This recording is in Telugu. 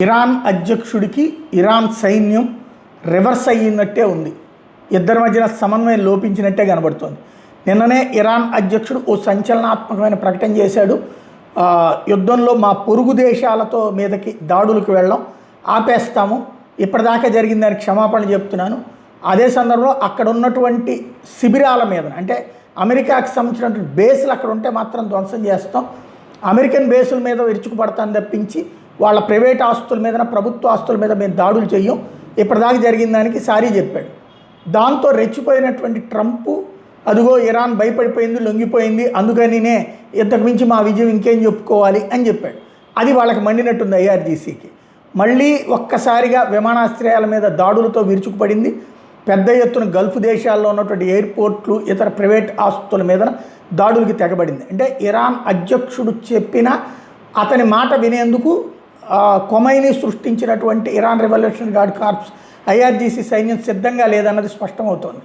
ఇరాన్ అధ్యక్షుడికి ఇరాన్ సైన్యం రివర్స్ అయ్యినట్టే ఉంది. ఇద్దరి మధ్యన సమన్వయం లోపించినట్టే కనబడుతోంది. నిన్ననే ఇరాన్ అధ్యక్షుడు ఓ సంచలనాత్మకమైన ప్రకటన చేశాడు. యుద్ధంలో మా పొరుగు దేశాలతో మీదకి దాడులకు వెళ్ళడం ఆపేస్తాము, ఇప్పటిదాకా జరిగిన దానికి క్షమాపణ చెప్తున్నాను. అదే సందర్భంలో అక్కడ ఉన్నటువంటి శిబిరాల మీద, అంటే అమెరికాకి సంబంధించినటువంటి బేసులు అక్కడ ఉంటే మాత్రం ధ్వంసం చేస్తాం, అమెరికన్ బేసుల మీద విరుచుకుపడతాను తప్పించి వాళ్ళ ప్రైవేట్ ఆస్తుల మీద, ప్రభుత్వ ఆస్తుల మీద మేము దాడులు చెయ్యం, ఇప్పటిదాకా జరిగిన దానికి సారీ చెప్పాడు. దాంతో రెచ్చిపోయినటువంటి ట్రంప్, అదిగో ఇరాన్ భయపడిపోయింది, లొంగిపోయింది, అందుకనినే ఇంతకు మించి మా విజయం ఇంకేం చెప్పుకోవాలి అని చెప్పాడు. అది వాళ్ళకి మండినట్టుంది ఐఆర్జీసీకి. మళ్ళీ ఒక్కసారిగా విమానాశ్రయాల మీద దాడులతో విరుచుకుపడింది. పెద్ద ఎత్తున గల్ఫ్ దేశాల్లో ఉన్నటువంటి ఎయిర్పోర్ట్లు, ఇతర ప్రైవేట్ ఆస్తుల మీద దాడులకి తెగబడింది. అంటే ఇరాన్ అధ్యక్షుడు చెప్పిన అతని మాట వినేందుకు కొమైనీ సృష్టించినటువంటి Iran Revolutionary Guard Corps, IRGC సైన్యం సిద్ధంగా లేదన్నది స్పష్టమవుతోంది.